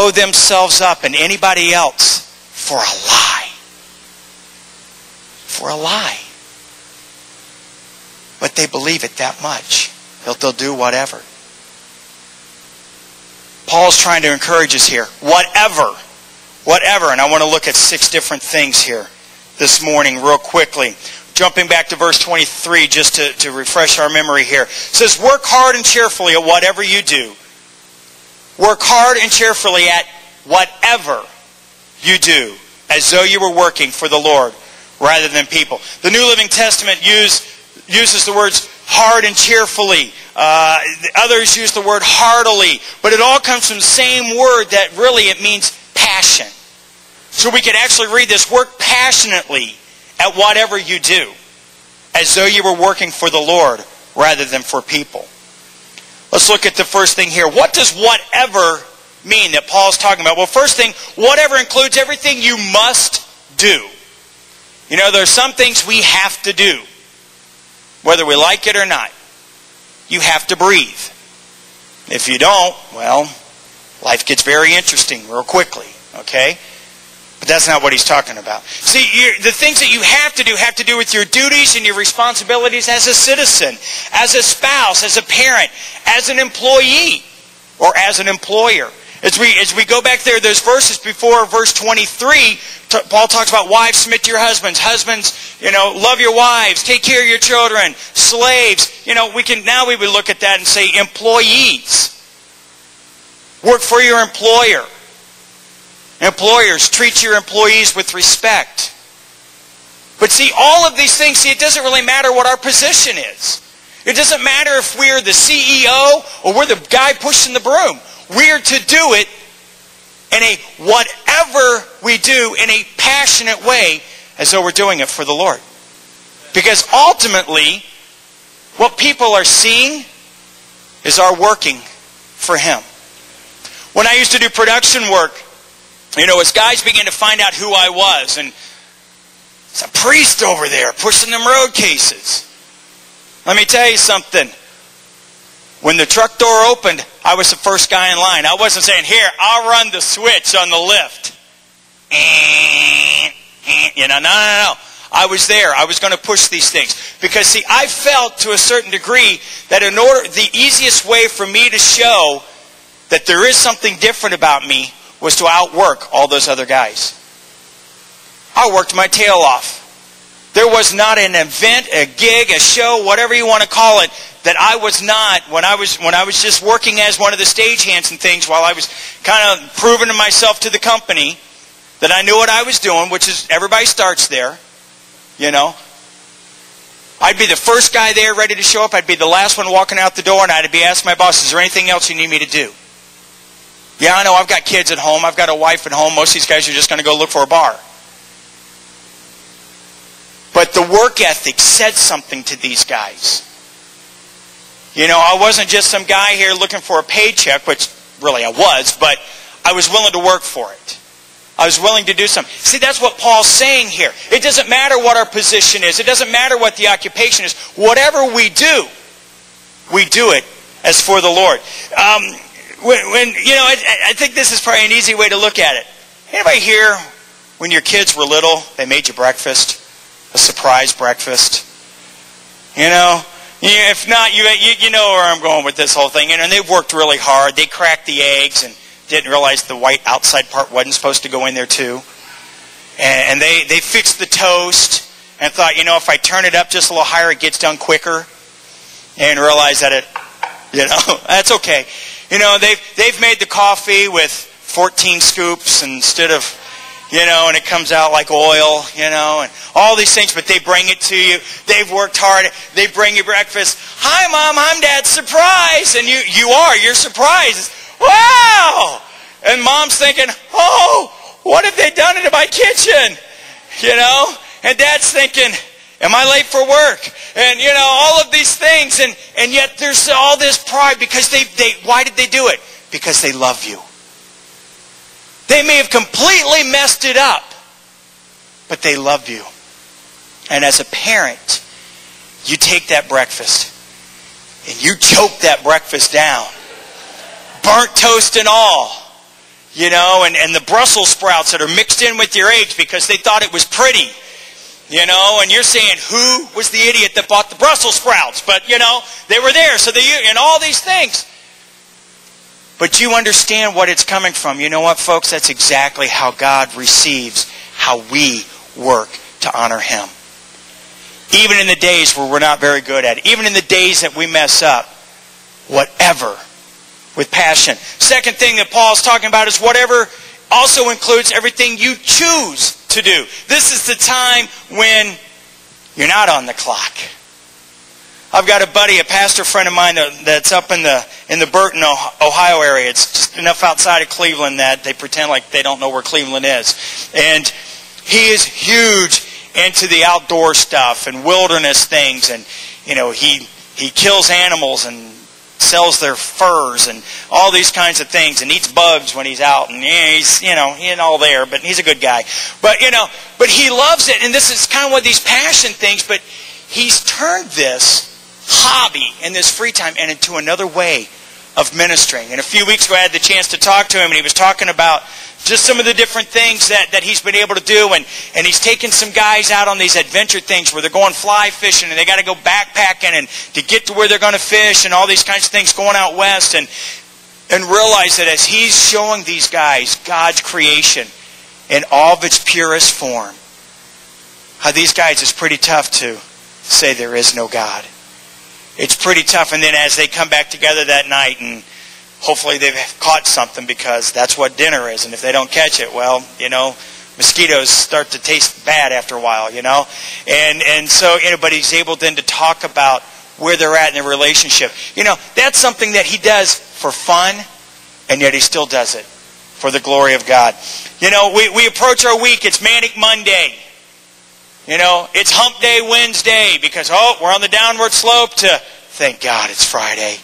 blow themselves up and anybody else for a lie. For a lie. But they believe it that much. They'll do whatever. Paul's trying to encourage us here. Whatever. And I want to look at 6 different things here this morning real quickly. Jumping back to verse 23 just to refresh our memory here. It says, work hard and cheerfully at whatever you do. Work hard and cheerfully at whatever you do, as though you were working for the Lord rather than people. The New Living Testament uses the words hard and cheerfully. Others use the word heartily. But it all comes from the same word that really it means passion. So we could actually read this, work passionately at whatever you do, as though you were working for the Lord rather than for people. Let's look at the first thing here. What does whatever mean that Paul's talking about? Well, first thing, whatever includes everything you must do. You know, there are some things we have to do, whether we like it or not. You have to breathe. If you don't, well, life gets very interesting real quickly, okay? But that's not what he's talking about. See, the things that you have to do with your duties and your responsibilities as a citizen, as a spouse, as a parent, as an employee, or as an employer. As we go back there, those verses before verse 23, Paul talks about wives, submit to your husbands. Husbands, love your wives, take care of your children. Slaves, we would look at that and say employees. Work for your employer. Employers, treat your employees with respect. But see, all of these things, it doesn't really matter what our position is. It doesn't matter if we're the CEO or we're the guy pushing the broom. We're to do it in a whatever we do in a passionate way as though we're doing it for the Lord. Because ultimately, what people are seeing is our working for Him. When I used to do production work, as guys began to find out who I was, and it's a priest over there pushing them road cases. Let me tell you something. When the truck door opened, I was the first guy in line. I wasn't saying, here, I'll run the switch on the lift. No. I was there. I was going to push these things. Because, see, I felt to a certain degree that the easiest way for me to show that there is something different about me was to outwork all those other guys. I worked my tail off. There was not an event, a gig, a show, whatever you want to call it, that I was not, when I was just working as one of the stagehands and things, while I was kind of proving to myself to the company that I knew what I was doing, which is everybody starts there, I'd be the first guy there ready to show up. I'd be the last one walking out the door, and I'd be asking my boss, is there anything else you need me to do? Yeah, I know, I've got kids at home. I've got a wife at home. Most of these guys are just going to go look for a bar. But the work ethic said something to these guys. I wasn't just some guy here looking for a paycheck, which really I was, but I was willing to work for it. I was willing to do something. See, that's what Paul's saying here. It doesn't matter what our position is. It doesn't matter what the occupation is. Whatever we do it as for the Lord. I think this is probably an easy way to look at it. Anybody here, when your kids were little, they made you breakfast? A surprise breakfast? If not, you know where I'm going with this whole thing. And they've worked really hard. They cracked the eggs and didn't realize the white outside part wasn't supposed to go in there too. And they fixed the toast and thought, if I turn it up just a little higher, it gets done quicker. And realized that that's okay. They've made the coffee with 14 scoops instead of, and it comes out like oil, and all these things, but they bring it to you. They've worked hard. They bring you breakfast. Hi, Mom, I'm Dad. Surprise! And you're surprised. Wow! And Mom's thinking, oh, what have they done into my kitchen? And Dad's thinking, am I late for work? And, all of these things. And yet there's all this pride because why did they do it? Because they love you. They may have completely messed it up, but they love you. And as a parent, you take that breakfast and you choke that breakfast down. Burnt toast and all. and the Brussels sprouts that are mixed in with your eggs because they thought it was pretty. And you're saying, who was the idiot that bought the Brussels sprouts? But, they were there. So and all these things. But you understand what it's coming from. You know what, folks? That's exactly how God receives how we work to honor Him. Even in the days where we're not very good at it. Even in the days that we mess up. Whatever. With passion. Second thing that Paul's talking about is whatever also includes everything you choose to do. This is the time when you're not on the clock. I've got a buddy, a pastor friend of mine that's up in the Burton, Ohio area. It's just enough outside of Cleveland that they pretend like they don't know where Cleveland is. And he is huge into the outdoor stuff and wilderness things. And, he kills animals and sells their furs and all these kinds of things and eats bugs when he's out. And he's, he ain't all there, but he's a good guy. But, but he loves it. And this is kind of one of these passion things, but he's turned this hobby and this free time and into another way of ministering. And a few weeks ago I had the chance to talk to him, and he was talking about just some of the different things that he's been able to do. And he's taken some guys out on these adventure things where they're going fly fishing and they got to go backpacking and to get to where they're going to fish and all these kinds of things going out west. And realize that as he's showing these guys God's creation in all of its purest form, how these guys, it's pretty tough to say there is no God. It's pretty tough. And then as they come back together that night, and hopefully they've caught something, because that's what dinner is. And if they don't catch it, well, mosquitoes start to taste bad after a while, And so, but he's able then to talk about where they're at in their relationship. That's something that he does for fun, and yet he still does it for the glory of God. We approach our week. It's Manic Monday. It's Hump Day Wednesday because, we're on the downward slope to, thank God it's Friday.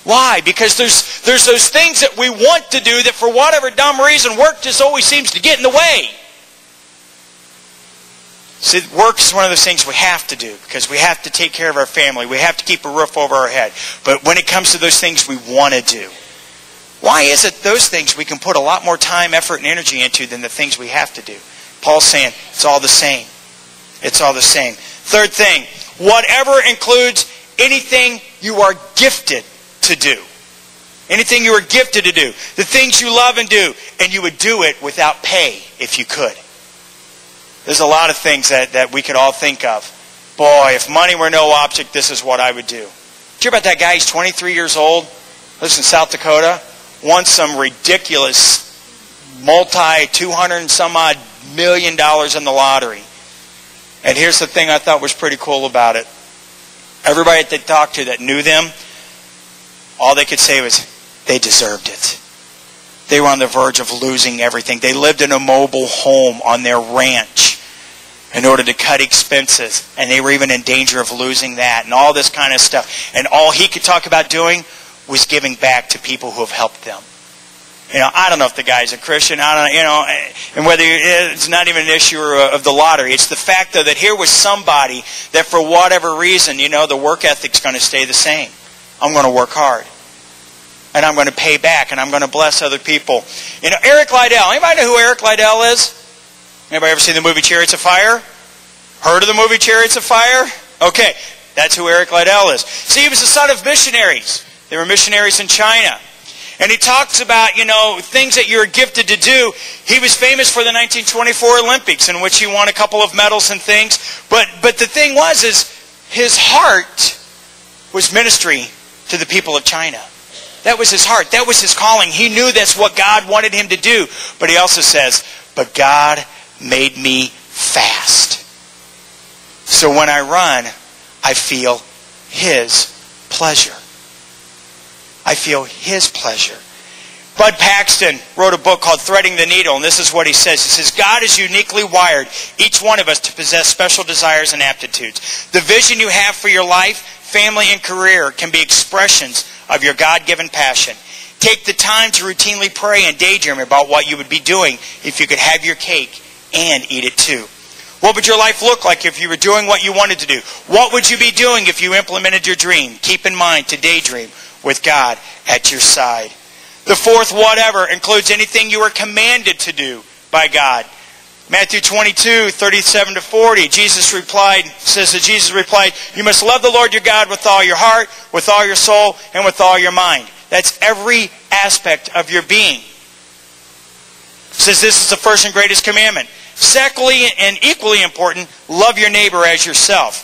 Why? Because there's those things that we want to do that for whatever dumb reason, work just always seems to get in the way. See, work is one of those things we have to do because we have to take care of our family. We have to keep a roof over our head. But when it comes to those things we want to do, why is it those things we can put a lot more time, effort, and energy into than the things we have to do? Paul's saying it's all the same. It's all the same. Third thing, whatever includes anything you are gifted to do. Anything you are gifted to do. The things you love and do. And you would do it without pay if you could. There's a lot of things that we could all think of. Boy, if money were no object, this is what I would do. Did you hear about that guy? He's 23 years old. Lives in South Dakota. Won some ridiculous $200 and some odd million in the lottery. And here's the thing I thought was pretty cool about it. Everybody that they talked to that knew them, all they could say was, they deserved it. They were on the verge of losing everything. They lived in a mobile home on their ranch in order to cut expenses. And they were even in danger of losing that and all this kind of stuff. And all he could talk about doing was giving back to people who have helped them. I don't know if the guy's a Christian. And whether it's not even an issue of the lottery. It's the fact, though, that here was somebody that for whatever reason, the work ethic's going to stay the same. I'm going to work hard. And I'm going to pay back. And I'm going to bless other people. Eric Liddell. Anybody know who Eric Liddell is? Anybody ever seen the movie Chariots of Fire? Heard of the movie Chariots of Fire? Okay, that's who Eric Liddell is. See, he was the son of missionaries. They were missionaries in China. And he talks about, things that you're gifted to do. He was famous for the 1924 Olympics, in which he won a couple of medals and things. But the thing is his heart was ministry to the people of China. That was his heart. That was his calling. He knew that's what God wanted him to do. But he also says, but God made me fast. So when I run, I feel His pleasure. I feel His pleasure. Bud Paxton wrote a book called Threading the Needle, and this is what he says. He says, God has uniquely wired each one of us to possess special desires and aptitudes. The vision you have for your life, family, and career can be expressions of your God-given passion. Take the time to routinely pray and daydream about what you would be doing if you could have your cake and eat it too. What would your life look like if you were doing what you wanted to do? What would you be doing if you implemented your dream? Keep in mind to daydream with God at your side. The fourth whatever includes anything you are commanded to do by God. Matthew 22, 37 to 40, Jesus replied, you must love the Lord your God with all your heart, with all your soul, and with all your mind. That's every aspect of your being. It says this is the first and greatest commandment. Secondly, and equally important, love your neighbor as yourself.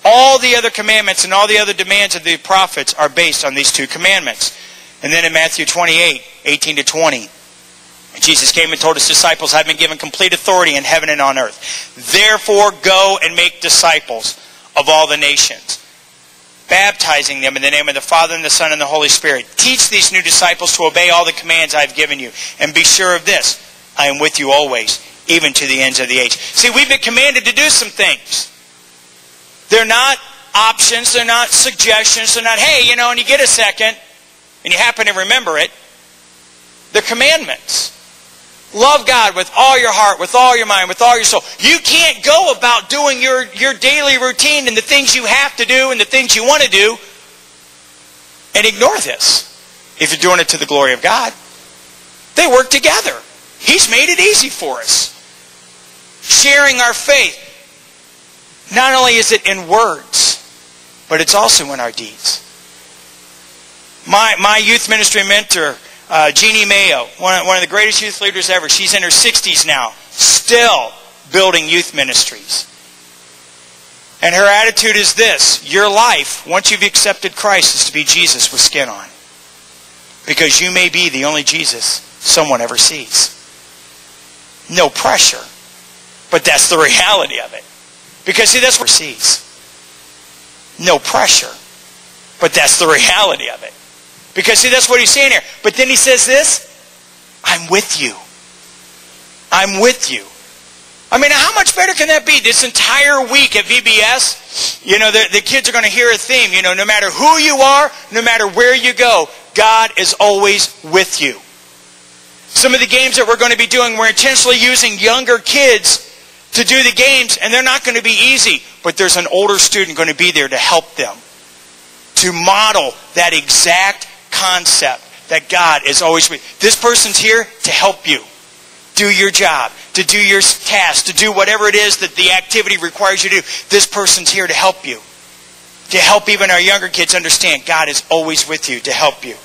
All the other commandments and all the other demands of the prophets are based on these two commandments. And then in Matthew 28, 18 to 20, Jesus came and told his disciples, I've been given complete authority in heaven and on earth. Therefore go and make disciples of all the nations, baptizing them in the name of the Father and the Son and the Holy Spirit. Teach these new disciples to obey all the commands I have given you. And be sure of this, I am with you always, even to the ends of the age. See, we've been commanded to do some things. They're not options, they're not suggestions, they're not, hey, and you get a second, and you happen to remember it. They're commandments. Love God with all your heart, with all your mind, with all your soul. You can't go about doing your daily routine and the things you have to do and the things you want to do and ignore this if you're doing it to the glory of God. They work together. He's made it easy for us. Sharing our faith. Not only is it in words, but it's also in our deeds. My youth ministry mentor, Jeannie Mayo, one of the greatest youth leaders ever. She's in her 60s now, still building youth ministries. And her attitude is this: your life, once you've accepted Christ, is to be Jesus with skin on. Because you may be the only Jesus someone ever sees. No pressure, but that's the reality of it. Because see, that's what he sees. No pressure, but that's the reality of it. Because see, that's what he's saying here. But then he says this, I'm with you. I'm with you. I mean, how much better can that be? This entire week at VBS, the kids are going to hear a theme. No matter who you are, no matter where you go, God is always with you. Some of the games that we're going to be doing, we're intentionally using younger kids to do the games, and they're not going to be easy. But there's an older student going to be there to help them, to model that exact concept that God is always with. This person's here to help you do your job, to do your task, to do whatever it is that the activity requires you to do. This person's here to help you. To help even our younger kids understand God is always with you to help you.